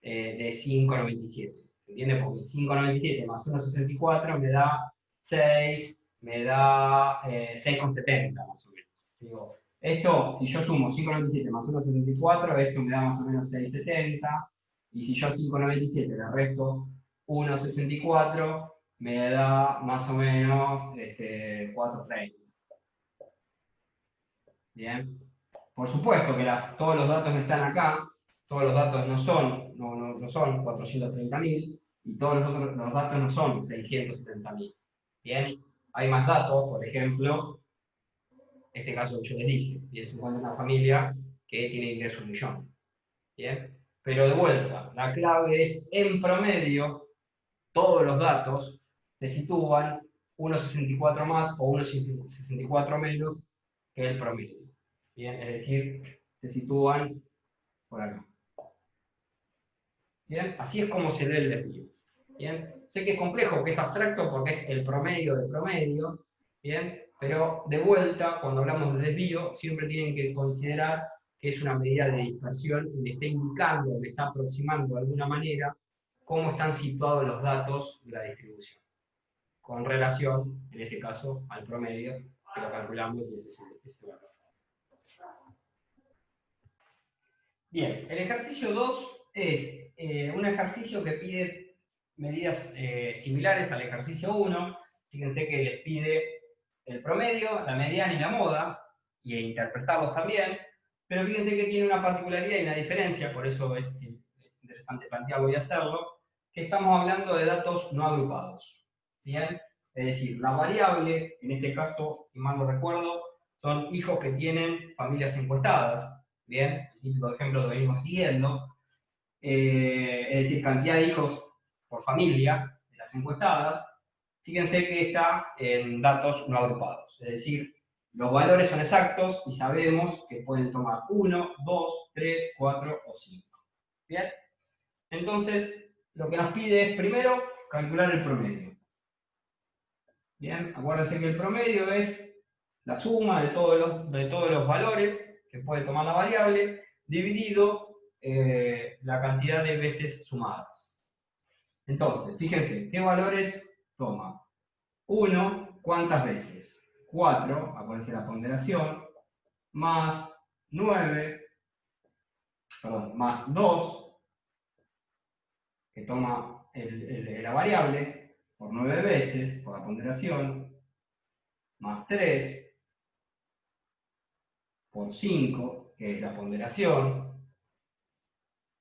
de 5,97. ¿Entiendes? Porque 5,97 más 1,64 me da 6, me da 6,70 más o menos. Digo, esto, si yo sumo 5,97 más 1,64, esto me da más o menos 6,70. Y si yo a 5,97 le resto 1,64, me da más o menos 4,30. Bien. Por supuesto que todos los datos están acá, todos los datos no son 430.000 y todos los datos no son 670.000. Bien, hay más datos, por ejemplo, este caso que yo les dije, y es una familia que tiene ingreso 1 millón. Bien, pero de vuelta, la clave es en promedio, todos los datos se sitúan 1,64 más o 1,64 menos que el promedio. Bien, es decir, se sitúan por acá. Bien, así es como se lee el desvío. Bien, sé que es complejo, que es abstracto porque es el promedio de promedio, bien, pero de vuelta, cuando hablamos de desvío, siempre tienen que considerar que es una medida de dispersión y le está indicando, le está aproximando de alguna manera cómo están situados los datos de la distribución, con relación, en este caso, al promedio, que lo calculamos y ese es ese valor. Bien, el ejercicio 2 es un ejercicio que pide medidas similares al ejercicio 1. Fíjense que les pide el promedio, la mediana y la moda, y interpretarlos también, pero fíjense que tiene una particularidad y una diferencia, por eso es interesante plantearlo y hacerlo, que estamos hablando de datos no agrupados. ¿Bien? Es decir, la variable, en este caso, si mal no recuerdo, son hijos que tienen familias encuestadas. Bien, el típico ejemplo lo venimos siguiendo, es decir, cantidad de hijos por familia de las encuestadas. Fíjense que está en datos no agrupados, es decir, los valores son exactos y sabemos que pueden tomar 1, 2, 3, 4 o 5. ¿Bien? Entonces, lo que nos pide es primero calcular el promedio. Bien, acuérdense que el promedio es la suma de todos los valores que puede tomar la variable, dividido la cantidad de veces sumadas. Entonces, fíjense, ¿qué valores toma? 1, ¿cuántas veces? 4, acuérdense la ponderación, más 9, perdón, más 2, que toma la variable, por 9 veces, por la ponderación, más 3, por 5, que es la ponderación,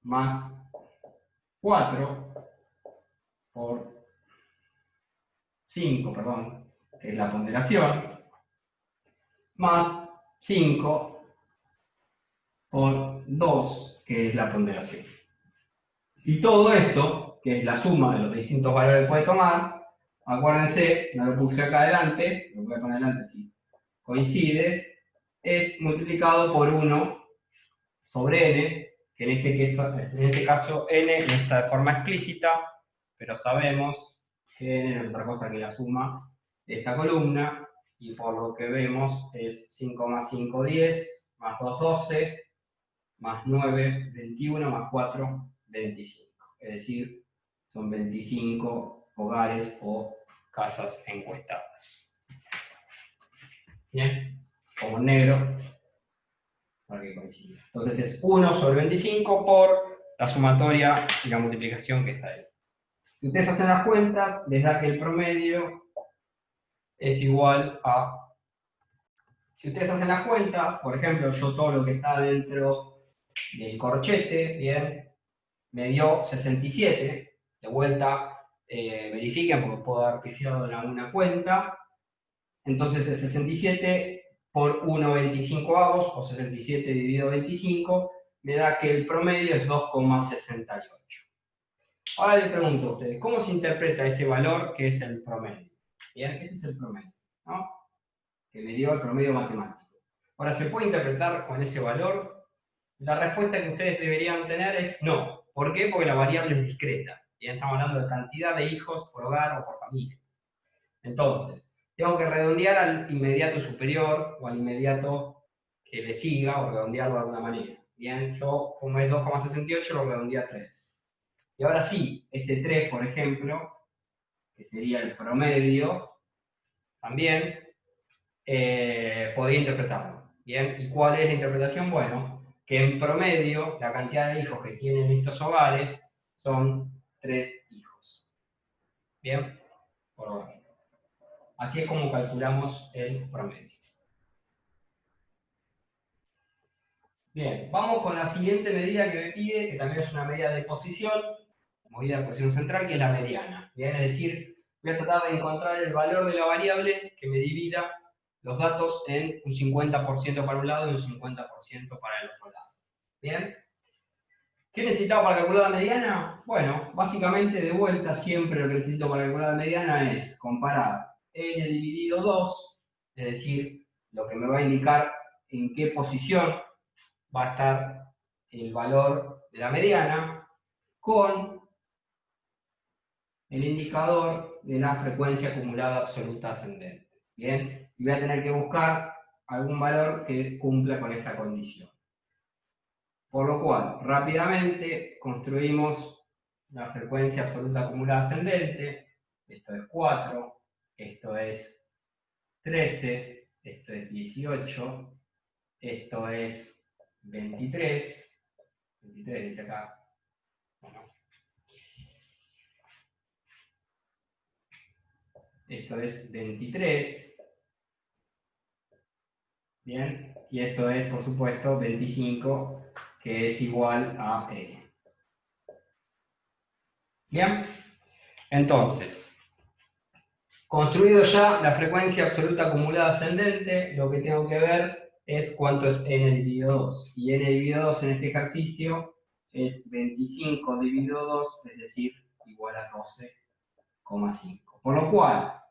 más 4, por 5, perdón, que es la ponderación, más 5 por 2, que es la ponderación. Y todo esto, que es la suma de los distintos valores que puede tomar, acuérdense, no lo puse acá adelante, lo voy a poner adelante si coincide, es multiplicado por 1 sobre n, que en este caso n no está de forma explícita, pero sabemos que n no es otra cosa que la suma de esta columna, y por lo que vemos es 5 más 5, 10, más 2, 12, más 9, 21, más 4, 25. Es decir, son 25 hogares o casas encuestadas. Bien, como negro, para que coincida. Entonces es 1 sobre 25 por la sumatoria y la multiplicación que está ahí. Si ustedes hacen las cuentas, les da que el promedio es igual a... Si ustedes hacen las cuentas, por ejemplo, yo todo lo que está dentro del corchete, bien, me dio 67. De vuelta, verifiquen porque puedo haber pifiado en alguna cuenta. Entonces el 67 por 1,25 o 67 dividido 25 me da que el promedio es 2,68. Ahora les pregunto a ustedes, ¿cómo se interpreta ese valor que es el promedio? Bien, este es el promedio, ¿no? Que me dio el promedio matemático. Ahora, ¿se puede interpretar con ese valor? La respuesta que ustedes deberían tener es no. ¿Por qué? Porque la variable es discreta. Bien, estamos hablando de cantidad de hijos por hogar o por familia. Entonces, tengo que redondear al inmediato superior o al inmediato que le siga o redondearlo de alguna manera. Bien, yo como es 2,68 lo redondeé a 3. Y ahora sí, este 3, por ejemplo, que sería el promedio, también podría interpretarlo. Bien, ¿y cuál es la interpretación? Bueno, que en promedio la cantidad de hijos que tienen estos hogares son 3 hijos. Bien, por hogar. Así es como calculamos el promedio. Bien, vamos con la siguiente medida que me pide, que también es una medida de posición, medida de posición central, que es la mediana. Bien, es decir, voy a tratar de encontrar el valor de la variable que me divida los datos en un 50% para un lado y un 50% para el otro lado. Bien. ¿Qué necesitaba para calcular la mediana? Bueno, básicamente de vuelta siempre lo que necesito para calcular la mediana es comparar n dividido 2, es decir, lo que me va a indicar en qué posición va a estar el valor de la mediana, con el indicador de la frecuencia acumulada absoluta ascendente. Bien, y voy a tener que buscar algún valor que cumpla con esta condición. Por lo cual, rápidamente construimos la frecuencia absoluta acumulada ascendente. Esto es 4, esto es 13, esto es 18, esto es 23, 23 dice acá. Bueno. Esto es 23. Bien, y esto es, por supuesto, 25, que es igual a n. Bien, entonces, construido ya la frecuencia absoluta acumulada ascendente, lo que tengo que ver es cuánto es n dividido 2. Y n dividido 2 en este ejercicio es 25 dividido 2, es decir, igual a 12,5. Por lo cual,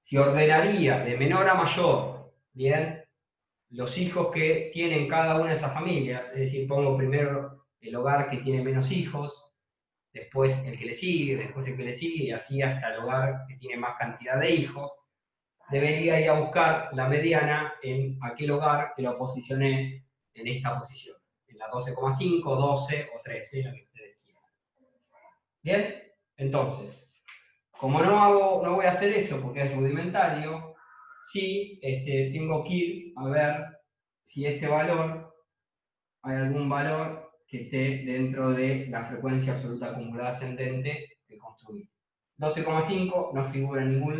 si ordenaría de menor a mayor, bien, los hijos que tienen cada una de esas familias, es decir, pongo primero el hogar que tiene menos hijos, después el que le sigue, después el que le sigue, y así hasta el hogar que tiene más cantidad de hijos, debería ir a buscar la mediana en aquel hogar que lo posicioné en esta posición, en la 12,5, 12 o 13, la que ustedes quieran. Bien, entonces, como no voy a hacer eso porque es rudimentario, sí tengo que ir a ver si este valor, hay algún valor que esté dentro de la frecuencia absoluta acumulada ascendente que construí. 12,5 no figura en ningún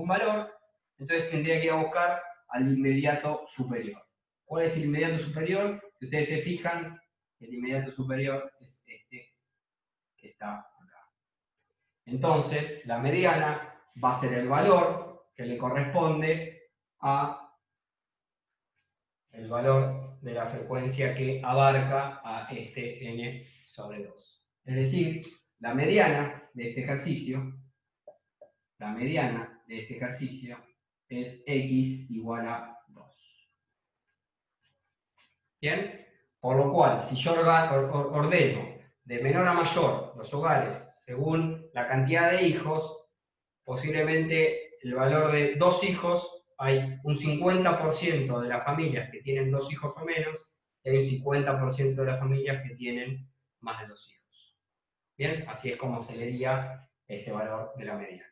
valor, entonces tendría que ir a buscar al inmediato superior. ¿Cuál es el inmediato superior? Si ustedes se fijan, el inmediato superior es este que está acá. Entonces, la mediana va a ser el valor que le corresponde a el valor de la frecuencia que abarca a este n sobre 2. Es decir, la mediana de este ejercicio, es x igual a 2. ¿Bien? Por lo cual, si yo ordeno de menor a mayor los hogares según la cantidad de hijos, posiblemente el valor de 2 hijos, hay un 50% de las familias que tienen 2 hijos o menos, y hay un 50% de las familias que tienen más de 2 hijos. Bien, así es como se leería este valor de la mediana.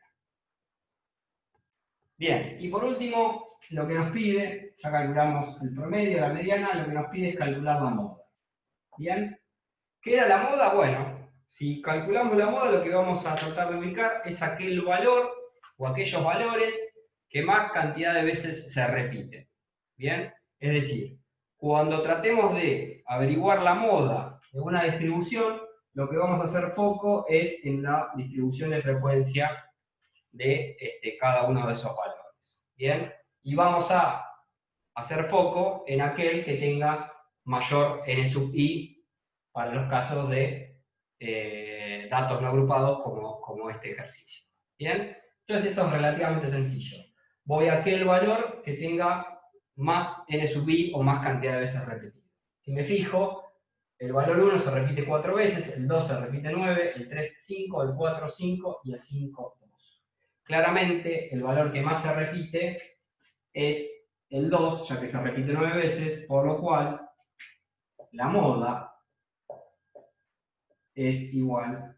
Bien, y por último, lo que nos pide, ya calculamos el promedio de la mediana, lo que nos pide es calcular la moda. Bien, ¿qué era la moda? Bueno, si calculamos la moda, lo que vamos a tratar de ubicar es aquel valor o aquellos valores que más cantidad de veces se repiten. ¿Bien? Es decir, cuando tratemos de averiguar la moda de una distribución, lo que vamos a hacer foco es en la distribución de frecuencia de cada uno de esos valores. ¿Bien? Y vamos a hacer foco en aquel que tenga mayor n sub i para los casos de datos no agrupados como este ejercicio. ¿Bien? Entonces esto es relativamente sencillo. Voy a aquel valor que tenga más n sub i o más cantidad de veces repetido. Si me fijo, el valor 1 se repite 4 veces, el 2 se repite 9, el 3 5, el 4 5 y el 5 2. Claramente el valor que más se repite es el 2, ya que se repite 9 veces, por lo cual la moda es igual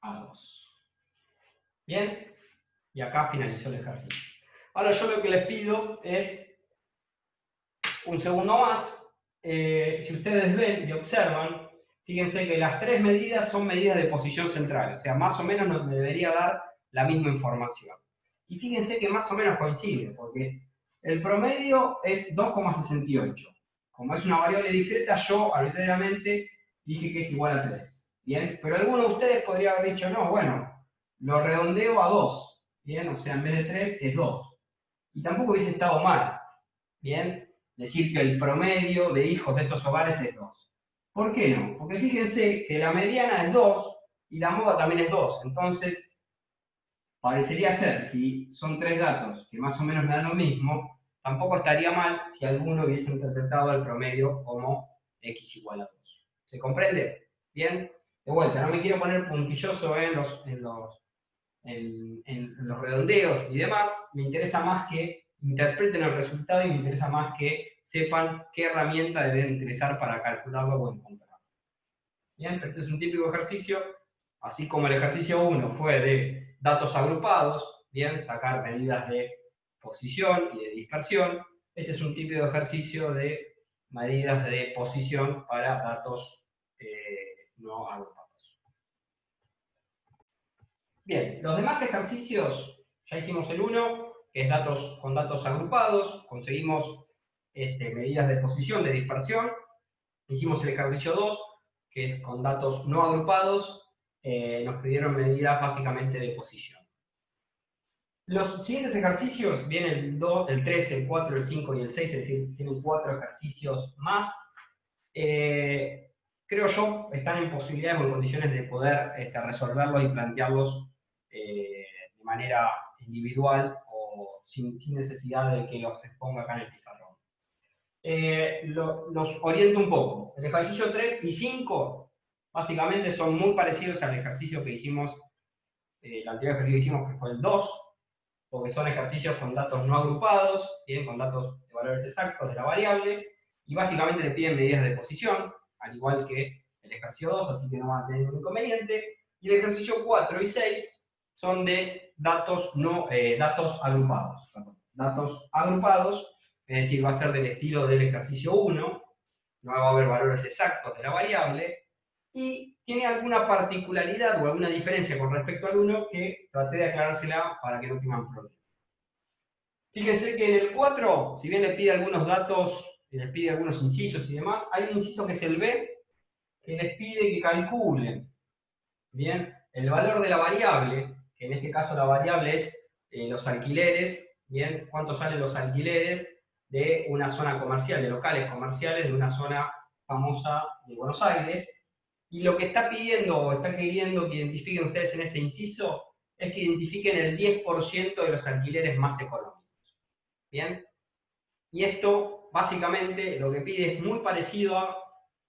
a 2. ¿Bien? Y acá finalizó el ejercicio. Ahora yo lo que les pido es un segundo más. Si ustedes ven y observan, fíjense que las tres medidas son medidas de posición central, o sea, más o menos nos debería dar la misma información. Y fíjense que más o menos coincide, porque el promedio es 2,68. Como es una variable discreta, yo arbitrariamente dije que es igual a 3. ¿Bien? Pero alguno de ustedes podría haber dicho, no, bueno, lo redondeo a 2. ¿Bien? O sea, en vez de 3 es 2. Y tampoco hubiese estado mal. ¿Bien? Decir que el promedio de hijos de estos hogares es 2. ¿Por qué no? Porque fíjense que la mediana es 2 y la moda también es 2. Entonces, parecería ser, si son tres datos que más o menos me dan lo mismo, tampoco estaría mal si alguno hubiese interpretado el promedio como x igual a 2. ¿Se comprende? ¿Bien? De vuelta, no me quiero poner puntilloso en los redondeos y demás, me interesa más que interpreten el resultado y me interesa más que sepan qué herramienta deben utilizar para calcularlo o encontrarlo. Bien, pero este es un típico ejercicio, así como el ejercicio 1 fue de datos agrupados, bien, sacar medidas de posición y de dispersión, este es un típico ejercicio de medidas de posición para datos no agrupados. Bien, los demás ejercicios, ya hicimos el 1, que es con datos agrupados, conseguimos medidas de posición, de dispersión. Hicimos el ejercicio 2, que es con datos no agrupados, nos pidieron medidas básicamente de posición. Los siguientes ejercicios, vienen el 2, el 3, el 4, el 5 y el 6, es decir, tienen 4 ejercicios más. Creo yo, están en posibilidades o en condiciones de poder resolverlos y plantearlos de manera individual o sin necesidad de que los exponga acá en el pizarrón. Los oriento un poco. El ejercicio 3 y 5 básicamente son muy parecidos al ejercicio que hicimos, el anterior ejercicio que hicimos, que fue el 2, porque son ejercicios con datos no agrupados, ¿bien? Con datos de valores exactos de la variable, y básicamente te piden medidas de posición, al igual que el ejercicio 2, así que no van a tener ningún inconveniente. Y el ejercicio 4 y 6 son de datos, datos agrupados. Datos agrupados, es decir, va a ser del estilo del ejercicio 1, no va a haber valores exactos de la variable, y tiene alguna particularidad o alguna diferencia con respecto al 1 que traté de aclarársela para que no tengan problemas. Fíjense que en el 4, si bien le pide algunos datos, les pide algunos incisos y demás, hay un inciso que es el B, que les pide que calculen, bien, el valor de la variable, que en este caso la variable es los alquileres, bien, cuánto salen los alquileres de una zona comercial, de locales comerciales, de una zona famosa de Buenos Aires, y lo que está pidiendo, o está queriendo que identifiquen ustedes en ese inciso, es que identifiquen el 10% de los alquileres más económicos. ¿Bien? Y esto, básicamente, lo que pide es muy parecido a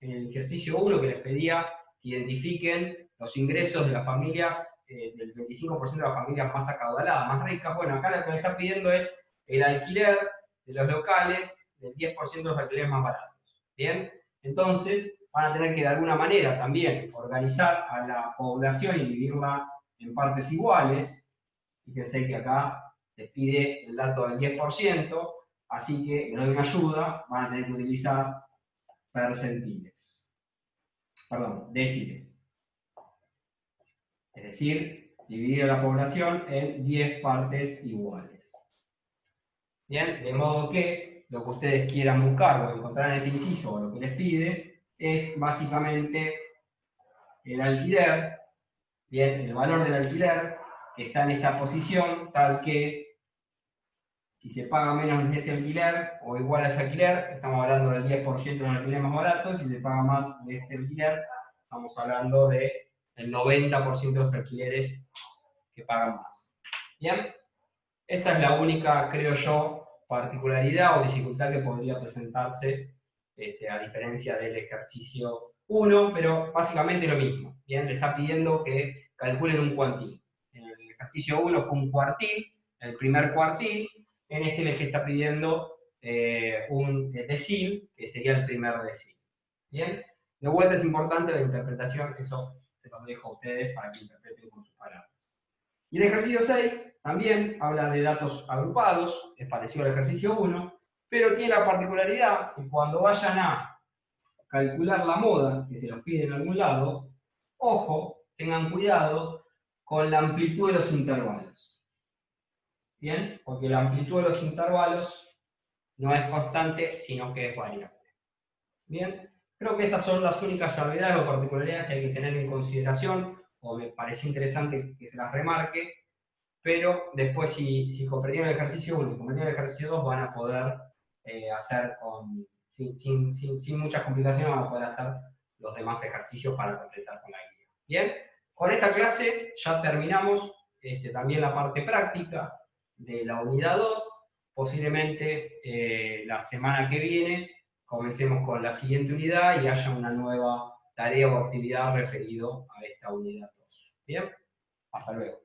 en el ejercicio 1 que les pedía que identifiquen los ingresos de las familias, del 25% de las familias más acaudaladas, más ricas. Bueno, acá lo que me está pidiendo es el alquiler de los locales del 10% de los alquileres más baratos. ¿Bien? Entonces, van a tener que de alguna manera también organizar a la población y dividirla en partes iguales. Fíjense que acá les pide el dato del 10%, así que no hay una ayuda, van a tener que utilizar déciles. Es decir, dividir a la población en 10 partes iguales. Bien, de modo que lo que ustedes quieran buscar o encontrar en este inciso o lo que les pide es básicamente el alquiler, bien, el valor del alquiler que está en esta posición, tal que si se paga menos de este alquiler o igual a este alquiler, estamos hablando del 10% de un alquiler más barato. Si se paga más de este alquiler, estamos hablando del 90% de los alquileres que pagan más. ¿Bien? Esa es la única, creo yo, particularidad o dificultad que podría presentarse, a diferencia del ejercicio 1, pero básicamente lo mismo. ¿Bien? Le está pidiendo que calculen un cuantil. En el ejercicio 1 fue un cuartil, el primer cuartil. En este les está pidiendo un decil, que sería el primer decil. ¿Bien? De vuelta es importante la interpretación, eso se lo dejo a ustedes para que interpreten con sus palabras. Y el ejercicio 6 también habla de datos agrupados, es parecido al ejercicio 1, pero tiene la particularidad que cuando vayan a calcular la moda, que se los pide en algún lado, ojo, tengan cuidado con la amplitud de los intervalos. ¿Bien? Porque la amplitud de los intervalos no es constante, sino que es variable. ¿Bien? Creo que esas son las únicas salvedades o particularidades que hay que tener en consideración, o me pareció interesante que se las remarque, pero después si comprendieron el ejercicio 1 y comprendieron el ejercicio 2 van a poder hacer sin muchas complicaciones, van a poder hacer los demás ejercicios para completar con la guía. Bien, con esta clase ya terminamos también la parte práctica de la unidad 2. Posiblemente la semana que viene comencemos con la siguiente unidad y haya una nueva tarea o actividad referido a esta unidad 2. Bien, hasta luego.